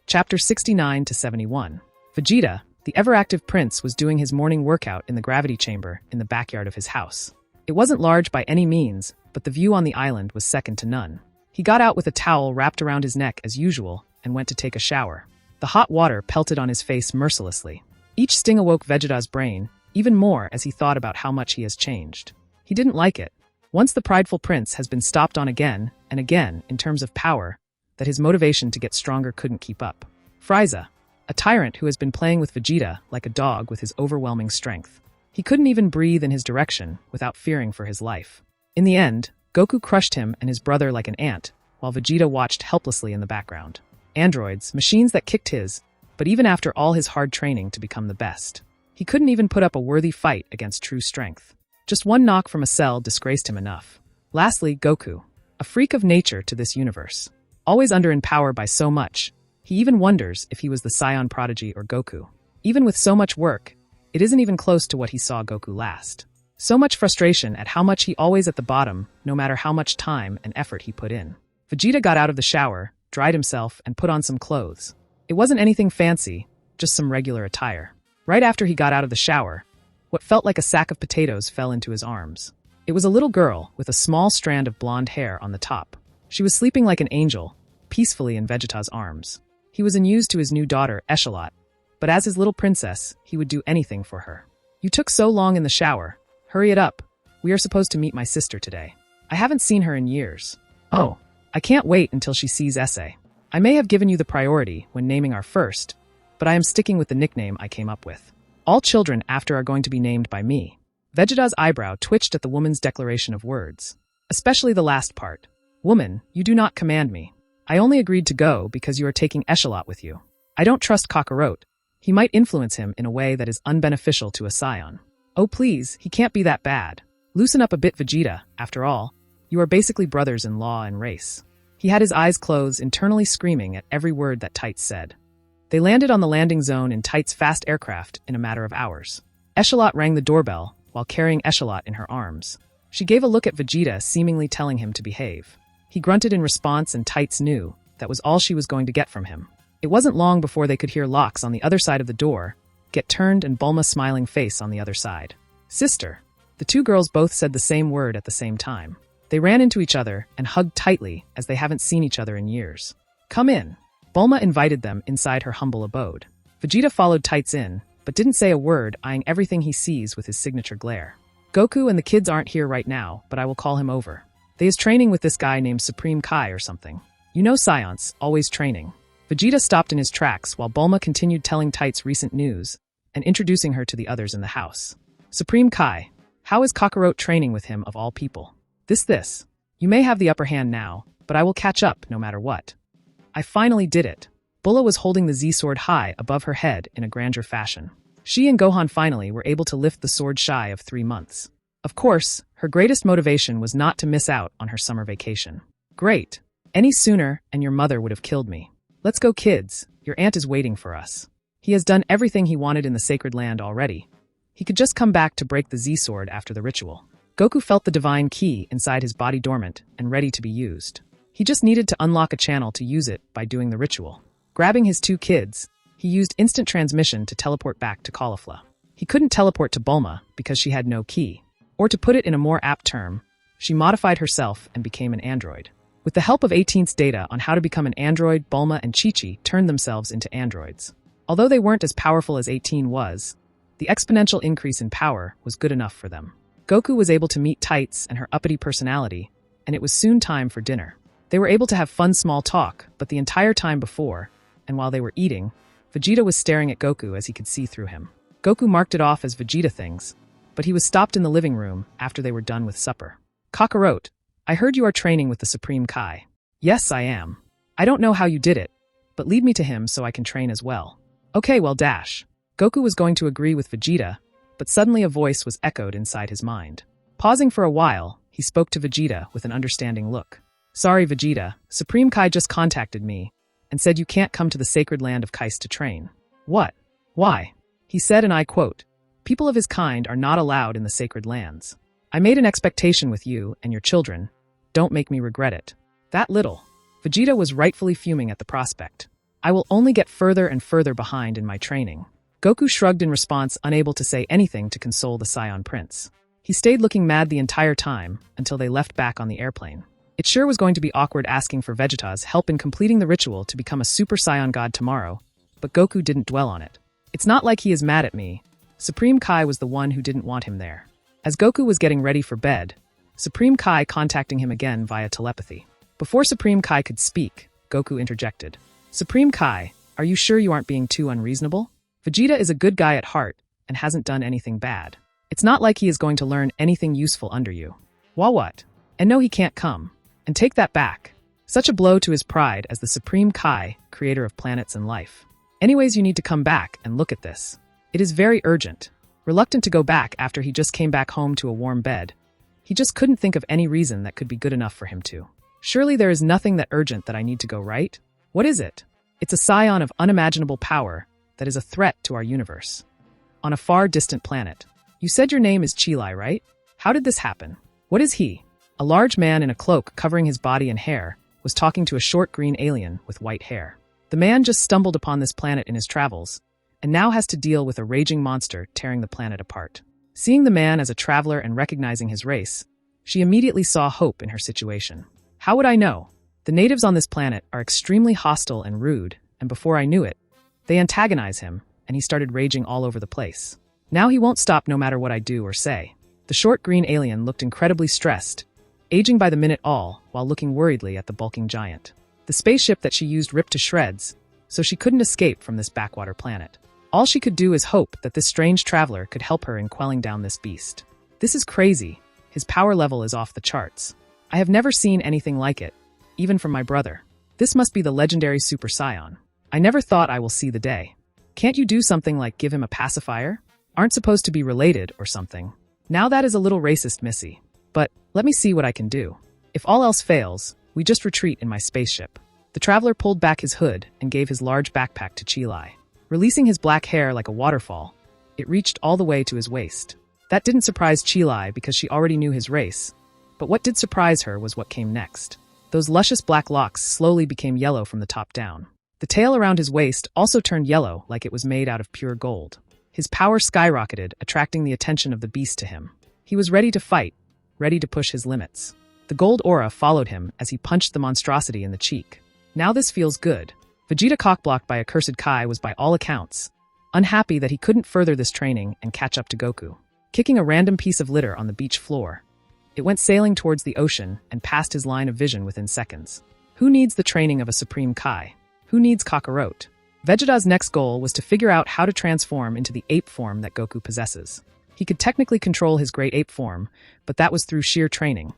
Chapter 69 to 71. Vegeta, the ever-active prince, was doing his morning workout in the gravity chamber in the backyard of his house. It wasn't large by any means, but the view on the island was second to none. He got out with a towel wrapped around his neck as usual and went to take a shower. The hot water pelted on his face mercilessly. Each sting awoke Vegeta's brain, even more as he thought about how much he has changed. He didn't like it. Once the prideful prince has been stopped on again and again in terms of power, that his motivation to get stronger couldn't keep up. Frieza, a tyrant who has been playing with Vegeta like a dog with his overwhelming strength. He couldn't even breathe in his direction without fearing for his life. In the end, Goku crushed him and his brother like an ant, while Vegeta watched helplessly in the background. Androids, machines that kicked his, but even after all his hard training to become the best, he couldn't even put up a worthy fight against true strength. Just one knock from a cell disgraced him enough. Lastly, Goku, a freak of nature to this universe. Always under in power by so much, he even wonders if he was the Scion prodigy or Goku. Even with so much work, it isn't even close to what he saw Goku last. So much frustration at how much he always at the bottom, no matter how much time and effort he put in. Vegeta got out of the shower, dried himself, and put on some clothes. It wasn't anything fancy, just some regular attire. Right after he got out of the shower, what felt like a sack of potatoes fell into his arms. It was a little girl with a small strand of blonde hair on the top. She was sleeping like an angel, peacefully in Vegeta's arms. He was unused to his new daughter, Echelot, but as his little princess, he would do anything for her. "You took so long in the shower. Hurry it up. We are supposed to meet my sister today. I haven't seen her in years." "Oh, I can't wait until she sees Essay. I may have given you the priority when naming our first, but I am sticking with the nickname I came up with. All children after are going to be named by me." Vegeta's eyebrow twitched at the woman's declaration of words, especially the last part. "Woman, you do not command me. I only agreed to go because you are taking Echelot with you. I don't trust Kakarot. He might influence him in a way that is unbeneficial to a Scion." "Oh please, he can't be that bad. Loosen up a bit, Vegeta. After all, you are basically brothers in law and race." He had his eyes closed, internally screaming at every word that Tights said. They landed on the landing zone in Tights' fast aircraft in a matter of hours. Echelot rang the doorbell while carrying Echelot in her arms. She gave a look at Vegeta, seemingly telling him to behave. He grunted in response, and Tights knew that was all she was going to get from him. It wasn't long before they could hear locks on the other side of the door get turned and Bulma's smiling face on the other side. "Sister." The two girls both said the same word at the same time. They ran into each other and hugged tightly as they haven't seen each other in years. "Come in." Bulma invited them inside her humble abode. Vegeta followed Tights in, but didn't say a word, eyeing everything he sees with his signature glare. "Goku and the kids aren't here right now, but I will call him over. They is training with this guy named Supreme Kai or something. You know Science, always training." Vegeta stopped in his tracks while Bulma continued telling Tights recent news and introducing her to the others in the house. "Supreme Kai, how is Kakarot training with him of all people? This. You may have the upper hand now, but I will catch up no matter what. I finally did it." Bulla was holding the Z-sword high above her head in a grandeur fashion. She and Gohan finally were able to lift the sword shy of 3 months. Of course, her greatest motivation was not to miss out on her summer vacation. "Great. Any sooner and your mother would have killed me. Let's go, kids. Your aunt is waiting for us." He has done everything he wanted in the sacred land already. He could just come back to break the Z-sword after the ritual. Goku felt the divine key inside his body dormant and ready to be used. He just needed to unlock a channel to use it by doing the ritual. Grabbing his 2 kids, he used instant transmission to teleport back to Caulifla. He couldn't teleport to Bulma because she had no key. Or to put it in a more apt term, she modified herself and became an android. With the help of 18's data on how to become an android, Bulma and Chi-Chi turned themselves into androids. Although they weren't as powerful as 18 was, the exponential increase in power was good enough for them. Goku was able to meet Tights and her uppity personality, and it was soon time for dinner. They were able to have fun small talk, but the entire time before, and while they were eating, Vegeta was staring at Goku as he could see through him. Goku marked it off as Vegeta things, but he was stopped in the living room after they were done with supper. "Kakarot, I heard you are training with the Supreme Kai." "Yes, I am. I don't know how you did it, but lead me to him so I can train as well." "Okay, well dash." Goku was going to agree with Vegeta, but suddenly a voice was echoed inside his mind. Pausing for a while, he spoke to Vegeta with an understanding look. "Sorry, Vegeta, Supreme Kai just contacted me and said you can't come to the sacred land of Kais to train." "What? Why?" He said, and I quote, "People of his kind are not allowed in the sacred lands. I made an expectation with you and your children. Don't make me regret it." That little. Vegeta was rightfully fuming at the prospect. I will only get further and further behind in my training. Goku shrugged in response, unable to say anything to console the Saiyan Prince. He stayed looking mad the entire time, until they left back on the airplane. It sure was going to be awkward asking for Vegeta's help in completing the ritual to become a Super Saiyan God tomorrow, but Goku didn't dwell on it. It's not like he is mad at me. Supreme Kai was the one who didn't want him there. As Goku was getting ready for bed, Supreme Kai contacting him again via telepathy. Before Supreme Kai could speak, Goku interjected. Supreme Kai, are you sure you aren't being too unreasonable? Vegeta is a good guy at heart and hasn't done anything bad. It's not like he is going to learn anything useful under you. What? And no, he can't come. And take that back. Such a blow to his pride as the Supreme Kai, creator of planets and life. Anyways, you need to come back and look at this. It is very urgent. Reluctant to go back after he just came back home to a warm bed. He just couldn't think of any reason that could be good enough for him to. Surely there is nothing that urgent that I need to go, right? What is it? It's a scion of unimaginable power that is a threat to our universe. On a far distant planet. You said your name is Chilai, right? How did this happen? What is he? A large man in a cloak covering his body and hair was talking to a short green alien with white hair. The man just stumbled upon this planet in his travels, and now has to deal with a raging monster tearing the planet apart. Seeing the man as a traveler and recognizing his race, she immediately saw hope in her situation. How would I know? The natives on this planet are extremely hostile and rude, and before I knew it, they antagonize him, and he started raging all over the place. Now he won't stop no matter what I do or say. The short green alien looked incredibly stressed, aging by the minute all, while looking worriedly at the bulking giant. The spaceship that she used ripped to shreds, so she couldn't escape from this backwater planet. All she could do is hope that this strange traveler could help her in quelling down this beast. This is crazy. His power level is off the charts. I have never seen anything like it, even from my brother. This must be the legendary Super Saiyan. I never thought I will see the day. Can't you do something like give him a pacifier? Aren't supposed to be related or something. Now that is a little racist, Missy. But let me see what I can do. If all else fails, we just retreat in my spaceship. The traveler pulled back his hood and gave his large backpack to Chilai. Releasing his black hair like a waterfall, it reached all the way to his waist. That didn't surprise Chilai because she already knew his race. But what did surprise her was what came next. Those luscious black locks slowly became yellow from the top down. The tail around his waist also turned yellow like it was made out of pure gold. His power skyrocketed, attracting the attention of the beast to him. He was ready to fight, ready to push his limits. The gold aura followed him as he punched the monstrosity in the cheek. Now this feels good. Vegeta, cockblocked by accursed Kai, was by all accounts unhappy that he couldn't further this training and catch up to Goku. Kicking a random piece of litter on the beach floor, it went sailing towards the ocean and passed his line of vision within seconds. Who needs the training of a Supreme Kai? Who needs Kakarot? Vegeta's next goal was to figure out how to transform into the ape form that Goku possesses. He could technically control his great ape form, but that was through sheer training.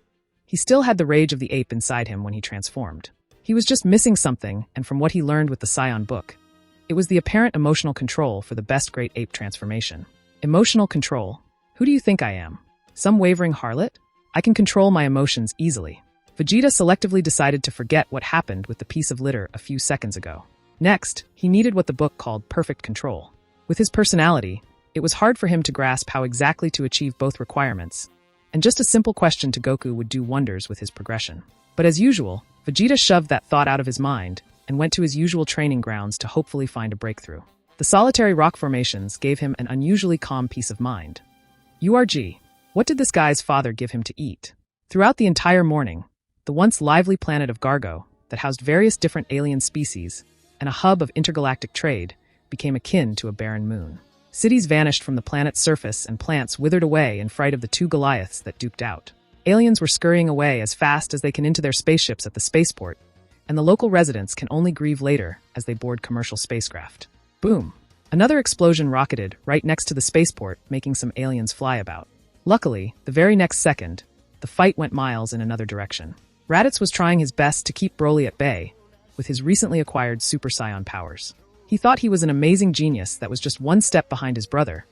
He still had the rage of the ape inside him when he transformed. He was just missing something, and from what he learned with the Saiyan book, it was the apparent emotional control for the best great ape transformation. Emotional control? Who do you think I am? Some wavering harlot? I can control my emotions easily. Vegeta selectively decided to forget what happened with the piece of litter a few seconds ago. Next, he needed what the book called perfect control. With his personality, it was hard for him to grasp how exactly to achieve both requirements, and just a simple question to Goku would do wonders with his progression. But as usual, Vegeta shoved that thought out of his mind and went to his usual training grounds to hopefully find a breakthrough. The solitary rock formations gave him an unusually calm peace of mind. URG, what did this guy's father give him to eat? Throughout the entire morning, the once lively planet of Gargo, that housed various different alien species, and a hub of intergalactic trade, became akin to a barren moon. Cities vanished from the planet's surface and plants withered away in fright of the two Goliaths that duked out. Aliens were scurrying away as fast as they can into their spaceships at the spaceport, and the local residents can only grieve later as they board commercial spacecraft. Boom! Another explosion rocketed right next to the spaceport, making some aliens fly about. Luckily, the very next second, the fight went miles in another direction. Raditz was trying his best to keep Broly at bay, with his recently acquired Super Saiyan powers. He thought he was an amazing genius that was just one step behind his brother,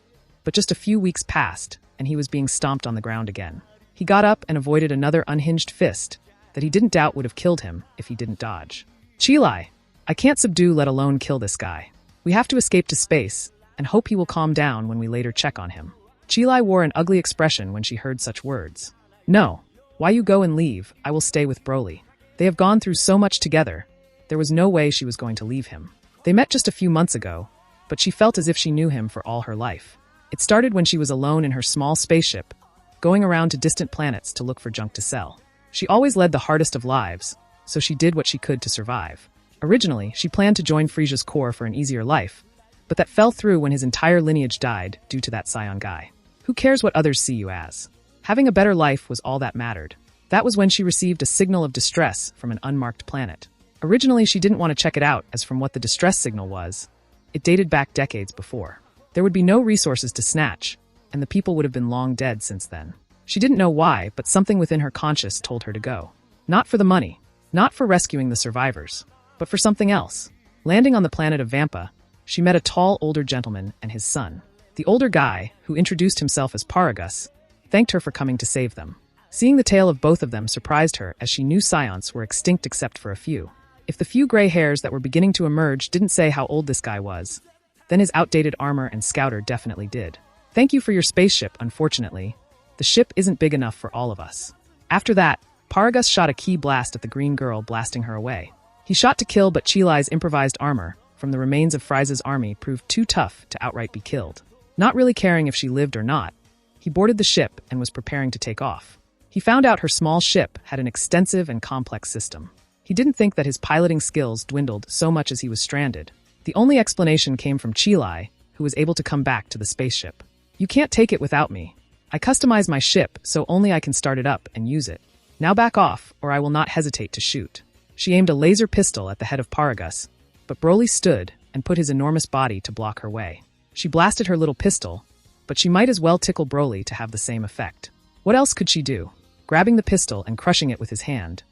but just a few weeks passed, and he was being stomped on the ground again. He got up and avoided another unhinged fist that he didn't doubt would have killed him if he didn't dodge. Chilai, I can't subdue let alone kill this guy. We have to escape to space, and hope he will calm down when we later check on him. Chilai wore an ugly expression when she heard such words. No, why you go and leave, I will stay with Broly. They have gone through so much together, there was no way she was going to leave him. They met just a few months ago, but she felt as if she knew him for all her life. It started when she was alone in her small spaceship, going around to distant planets to look for junk to sell. She always led the hardest of lives, so she did what she could to survive. Originally, she planned to join Frisia's Corps for an easier life, but that fell through when his entire lineage died due to that scion guy. Who cares what others see you as? Having a better life was all that mattered. That was when she received a signal of distress from an unmarked planet. Originally, she didn't want to check it out, as from what the distress signal was, it dated back decades before. There would be no resources to snatch, and the people would have been long dead since then. She didn't know why, but something within her conscience told her to go. Not for the money, not for rescuing the survivors, but for something else. Landing on the planet of Vampa, she met a tall, older gentleman and his son. The older guy, who introduced himself as Paragus, thanked her for coming to save them. Seeing the tale of both of them surprised her, as she knew scions were extinct except for a few. If the few gray hairs that were beginning to emerge didn't say how old this guy was, then his outdated armor and scouter definitely did. Thank you for your spaceship, unfortunately. The ship isn't big enough for all of us. After that, Paragus shot a key blast at the green girl, blasting her away. He shot to kill, but Chilai's improvised armor from the remains of Frieza's army proved too tough to outright be killed. Not really caring if she lived or not, he boarded the ship and was preparing to take off. He found out her small ship had an extensive and complex system. He didn't think that his piloting skills dwindled so much as he was stranded. The only explanation came from Chilai, who was able to come back to the spaceship. You can't take it without me. I customize my ship so only I can start it up and use it. Now back off, or I will not hesitate to shoot. She aimed a laser pistol at the head of Paragus, but Broly stood and put his enormous body to block her way. She blasted her little pistol, but she might as well tickle Broly to have the same effect. What else could she do? Grabbing the pistol and crushing it with his hand,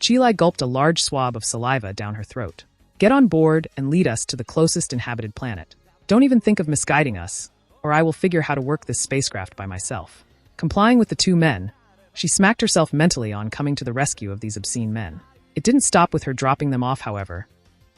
Chilai gulped a large swab of saliva down her throat. Get on board and lead us to the closest inhabited planet. Don't even think of misguiding us, or I will figure how to work this spacecraft by myself. Complying with the two men, she smacked herself mentally on coming to the rescue of these obscene men. It didn't stop with her dropping them off, however.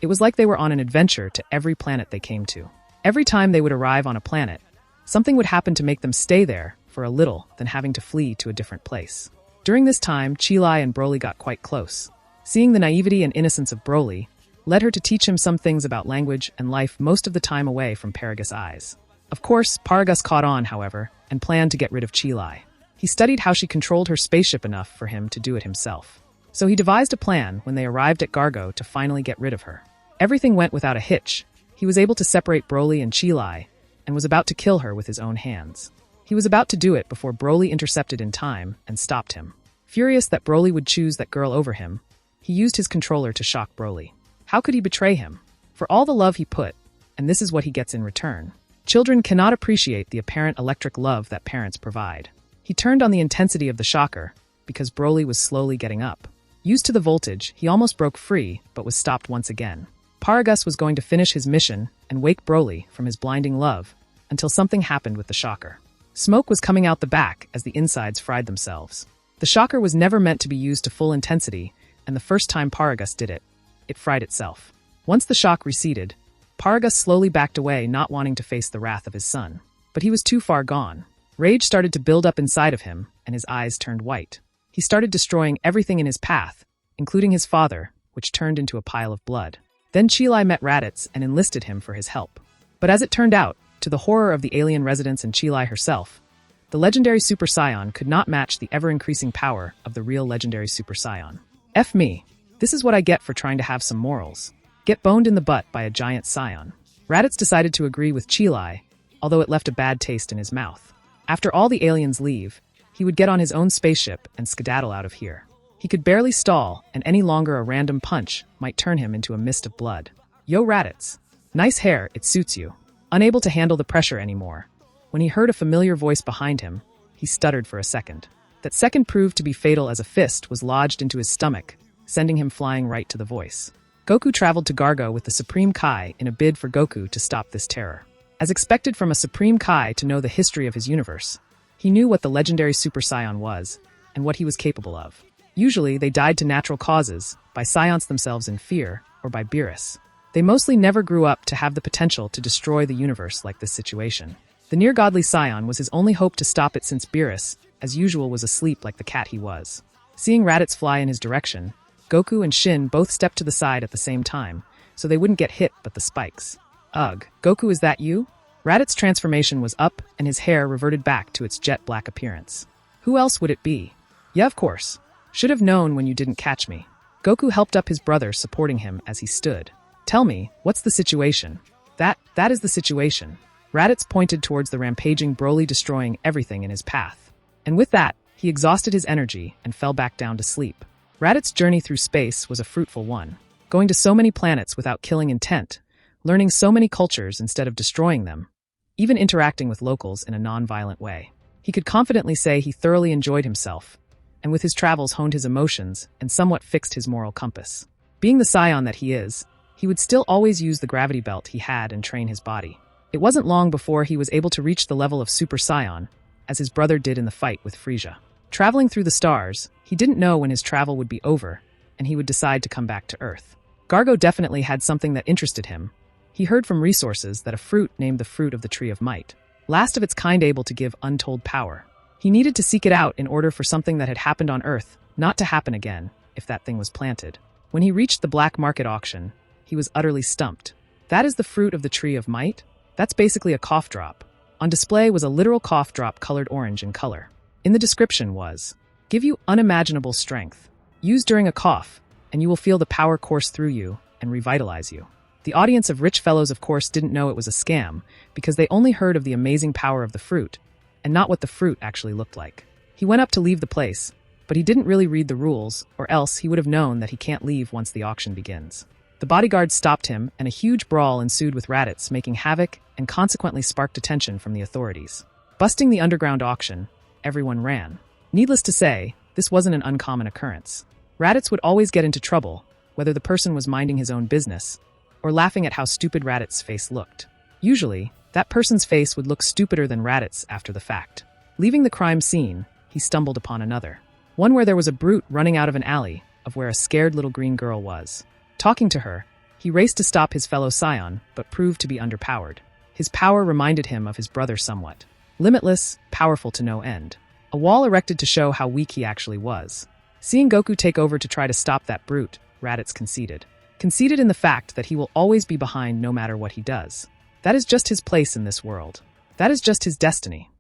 It was like they were on an adventure to every planet they came to. Every time they would arrive on a planet, something would happen to make them stay there for a little, then having to flee to a different place. During this time, Chilai and Broly got quite close. Seeing the naivety and innocence of Broly led her to teach him some things about language and life, most of the time away from Paragus' eyes. Of course, Paragus caught on, however, and planned to get rid of Chilai. He studied how she controlled her spaceship enough for him to do it himself. So he devised a plan when they arrived at Gargo to finally get rid of her. Everything went without a hitch. He was able to separate Broly and Chilai, and was about to kill her with his own hands. He was about to do it before Broly intercepted in time and stopped him. Furious that Broly would choose that girl over him, he used his controller to shock Broly. How could he betray him? For all the love he put, and this is what he gets in return. Children cannot appreciate the apparent electric love that parents provide. He turned on the intensity of the shocker, because Broly was slowly getting up. Used to the voltage, he almost broke free, but was stopped once again. Paragus was going to finish his mission and wake Broly from his blinding love, until something happened with the shocker. Smoke was coming out the back as the insides fried themselves. The shocker was never meant to be used to full intensity, and the first time Paragus did it, it fried itself. Once the shock receded, Paragus slowly backed away, not wanting to face the wrath of his son. But he was too far gone. Rage started to build up inside of him, and his eyes turned white. He started destroying everything in his path, including his father, which turned into a pile of blood. Then Chilai met Raditz and enlisted him for his help. But as it turned out, to the horror of the alien residents and Chilai herself, the legendary Super Saiyan could not match the ever-increasing power of the real legendary Super Saiyan. F me. This is what I get for trying to have some morals. Get boned in the butt by a giant Saiyan. Raditz decided to agree with Chilai, although it left a bad taste in his mouth. After all the aliens leave, he would get on his own spaceship and skedaddle out of here. He could barely stall, and any longer a random punch might turn him into a mist of blood. Yo Raditz. Nice hair, it suits you. Unable to handle the pressure anymore, when he heard a familiar voice behind him, he stuttered for a second. That second proved to be fatal, as a fist was lodged into his stomach, sending him flying right to the voice. Goku traveled to Gargo with the Supreme Kai in a bid for Goku to stop this terror. As expected from a Supreme Kai to know the history of his universe, he knew what the legendary Super Saiyan was, and what he was capable of. Usually, they died to natural causes, by Scions themselves in fear, or by Beerus. They mostly never grew up to have the potential to destroy the universe like this situation. The near-godly Scion was his only hope to stop it, since Beerus, as usual, was asleep like the cat he was. Seeing Raditz fly in his direction, Goku and Shin both stepped to the side at the same time, so they wouldn't get hit but the spikes. Ugh, Goku, is that you? Raditz' transformation was up and his hair reverted back to its jet black appearance. Who else would it be? Yeah, of course. Should have known when you didn't catch me. Goku helped up his brother, supporting him as he stood. Tell me, what's the situation? That is the situation. Raditz pointed towards the rampaging Broly, destroying everything in his path. And with that, he exhausted his energy and fell back down to sleep. Raditz's journey through space was a fruitful one, going to so many planets without killing intent, learning so many cultures instead of destroying them, even interacting with locals in a non-violent way. He could confidently say he thoroughly enjoyed himself, and with his travels honed his emotions and somewhat fixed his moral compass. Being the scion that he is, he would still always use the gravity belt he had and train his body. It wasn't long before he was able to reach the level of Super Saiyan, as his brother did in the fight with Frieza. Traveling through the stars, he didn't know when his travel would be over, and he would decide to come back to Earth. Gargo definitely had something that interested him. He heard from resources that a fruit named the Fruit of the Tree of Might, last of its kind, able to give untold power. He needed to seek it out in order for something that had happened on Earth not to happen again, if that thing was planted. When he reached the black market auction, he was utterly stumped. That is the Fruit of the Tree of Might? That's basically a cough drop. On display was a literal cough drop colored orange in color. In the description was, "Give you unimaginable strength. Use during a cough, and you will feel the power course through you and revitalize you." The audience of rich fellows, of course, didn't know it was a scam because they only heard of the amazing power of the fruit and not what the fruit actually looked like. He went up to leave the place, but he didn't really read the rules, or else he would have known that he can't leave once the auction begins. The bodyguards stopped him, and a huge brawl ensued with Raditz, making havoc and consequently sparked attention from the authorities. Busting the underground auction, everyone ran. Needless to say, this wasn't an uncommon occurrence. Raditz would always get into trouble, whether the person was minding his own business or laughing at how stupid Raditz's face looked. Usually, that person's face would look stupider than Raditz after the fact. Leaving the crime scene, he stumbled upon another. One where there was a brute running out of an alley of where a scared little green girl was. Talking to her, he raced to stop his fellow scion, but proved to be underpowered. His power reminded him of his brother somewhat. Limitless, powerful to no end. A wall erected to show how weak he actually was. Seeing Goku take over to try to stop that brute, Raditz conceded. Conceded in the fact that he will always be behind no matter what he does. That is just his place in this world. That is just his destiny.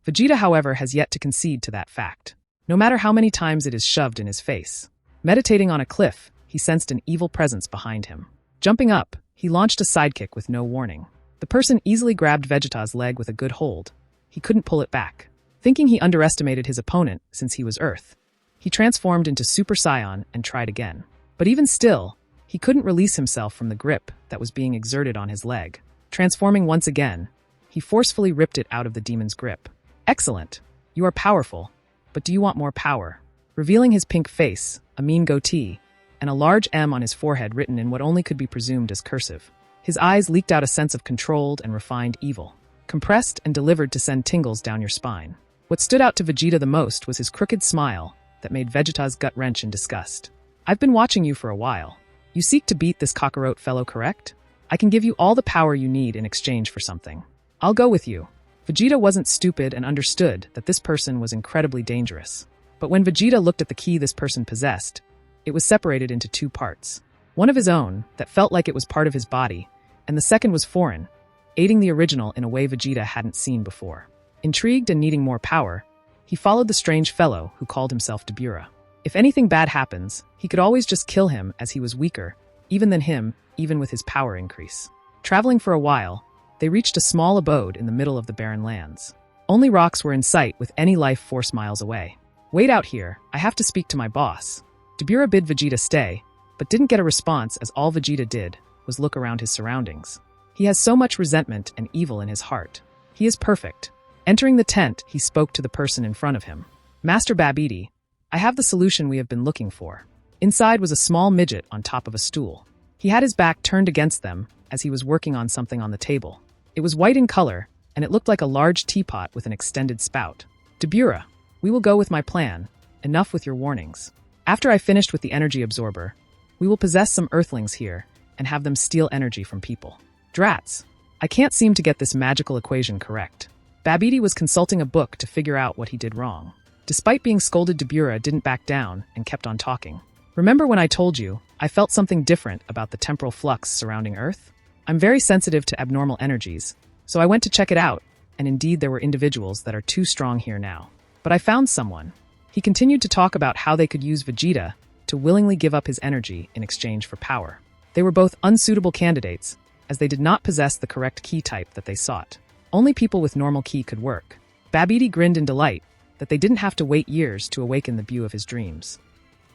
Vegeta, however, has yet to concede to that fact, no matter how many times it is shoved in his face. Meditating on a cliff, he sensed an evil presence behind him. Jumping up, he launched a sidekick with no warning. The person easily grabbed Vegeta's leg with a good hold. He couldn't pull it back. Thinking he underestimated his opponent since he was Earth, he transformed into Super Saiyan and tried again. But even still, he couldn't release himself from the grip that was being exerted on his leg. Transforming once again, he forcefully ripped it out of the demon's grip. Excellent. You are powerful, but do you want more power? Revealing his pink face, a mean goatee, and a large M on his forehead written in what only could be presumed as cursive. His eyes leaked out a sense of controlled and refined evil, compressed and delivered to send tingles down your spine. What stood out to Vegeta the most was his crooked smile that made Vegeta's gut wrench in disgust. I've been watching you for a while. You seek to beat this Kakarot fellow, correct? I can give you all the power you need in exchange for something. I'll go with you. Vegeta wasn't stupid and understood that this person was incredibly dangerous. But when Vegeta looked at the key this person possessed, it was separated into two parts. One of his own, that felt like it was part of his body, and the second was foreign, aiding the original in a way Vegeta hadn't seen before. Intrigued and needing more power, he followed the strange fellow who called himself Dabura. If anything bad happens, he could always just kill him as he was weaker, even than him, even with his power increase. Traveling for a while, they reached a small abode in the middle of the barren lands. Only rocks were in sight with any life force miles away. Wait out here, I have to speak to my boss. Dabura bid Vegeta stay, but didn't get a response as all Vegeta did was look around his surroundings. He has so much resentment and evil in his heart. He is perfect. Entering the tent, he spoke to the person in front of him. Master Babidi, I have the solution we have been looking for. Inside was a small midget on top of a stool. He had his back turned against them as he was working on something on the table. It was white in color, and it looked like a large teapot with an extended spout. Dabura, we will go with my plan. Enough with your warnings. After I finished with the energy absorber, we will possess some earthlings here and have them steal energy from people. Drats, I can't seem to get this magical equation correct. Babidi was consulting a book to figure out what he did wrong. Despite being scolded, Dabura didn't back down and kept on talking. Remember when I told you I felt something different about the temporal flux surrounding Earth? I'm very sensitive to abnormal energies, so I went to check it out, and indeed there were individuals that are too strong here now. But I found someone. He continued to talk about how they could use Vegeta to willingly give up his energy in exchange for power. They were both unsuitable candidates, as they did not possess the correct ki type that they sought. Only people with normal ki could work. Babidi grinned in delight that they didn't have to wait years to awaken the view of his dreams.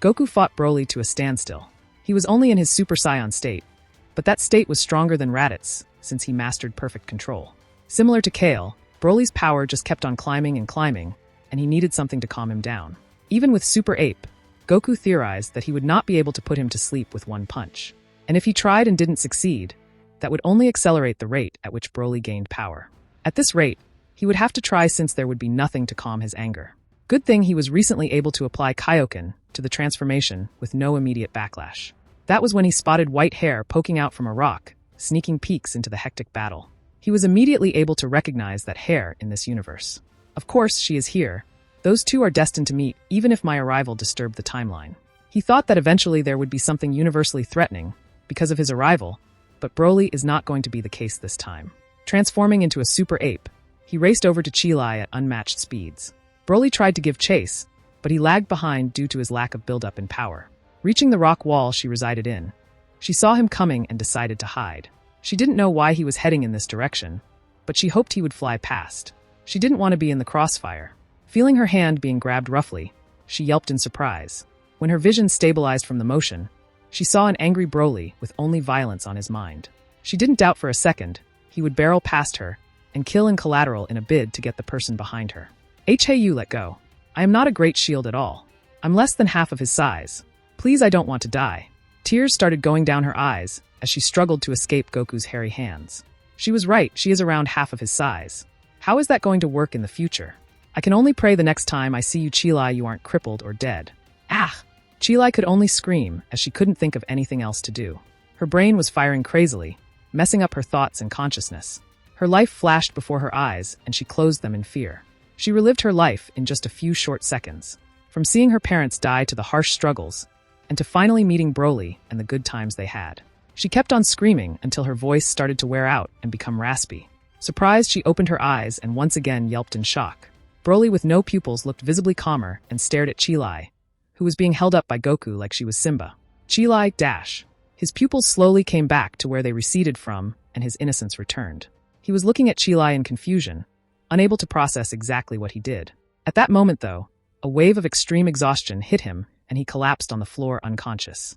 Goku fought Broly to a standstill. He was only in his Super Saiyan state, but that state was stronger than Raditz, since he mastered perfect control. Similar to Kale, Broly's power just kept on climbing, and he needed something to calm him down. Even with Super Ape, Goku theorized that he would not be able to put him to sleep with one punch. And if he tried and didn't succeed, that would only accelerate the rate at which Broly gained power. At this rate, he would have to try since there would be nothing to calm his anger. Good thing he was recently able to apply Kaioshin to the transformation with no immediate backlash. That was when he spotted white hair poking out from a rock, sneaking peeks into the hectic battle. He was immediately able to recognize that hair in this universe. Of course, she is here. Those two are destined to meet, even if my arrival disturbed the timeline. He thought that eventually there would be something universally threatening because of his arrival, but Broly is not going to be the case this time. Transforming into a super ape, he raced over to Chilai at unmatched speeds. Broly tried to give chase, but he lagged behind due to his lack of buildup in power. Reaching the rock wall she resided in, she saw him coming and decided to hide. She didn't know why he was heading in this direction, but she hoped he would fly past. She didn't want to be in the crossfire. Feeling her hand being grabbed roughly, she yelped in surprise. When her vision stabilized from the motion, she saw an angry Broly with only violence on his mind. She didn't doubt for a second he would barrel past her and kill in collateral in a bid to get the person behind her. Hey, you let go. I am not a great shield at all. I'm less than half of his size. Please, I don't want to die. Tears started going down her eyes as she struggled to escape Goku's hairy hands. She was right, she is around half of his size. How is that going to work in the future? I can only pray the next time I see you Chilai you aren't crippled or dead. Ah! Chilai could only scream as she couldn't think of anything else to do. Her brain was firing crazily, messing up her thoughts and consciousness. Her life flashed before her eyes and she closed them in fear. She relived her life in just a few short seconds, from seeing her parents die to the harsh struggles, and to finally meeting Broly and the good times they had. She kept on screaming until her voice started to wear out and become raspy. Surprised, she opened her eyes and once again yelped in shock. Broly with no pupils looked visibly calmer and stared at Chilai, who was being held up by Goku like she was Simba. Chilai, dash. His pupils slowly came back to where they receded from, and his innocence returned. He was looking at Chilai in confusion, unable to process exactly what he did. At that moment, though, a wave of extreme exhaustion hit him, and he collapsed on the floor unconscious.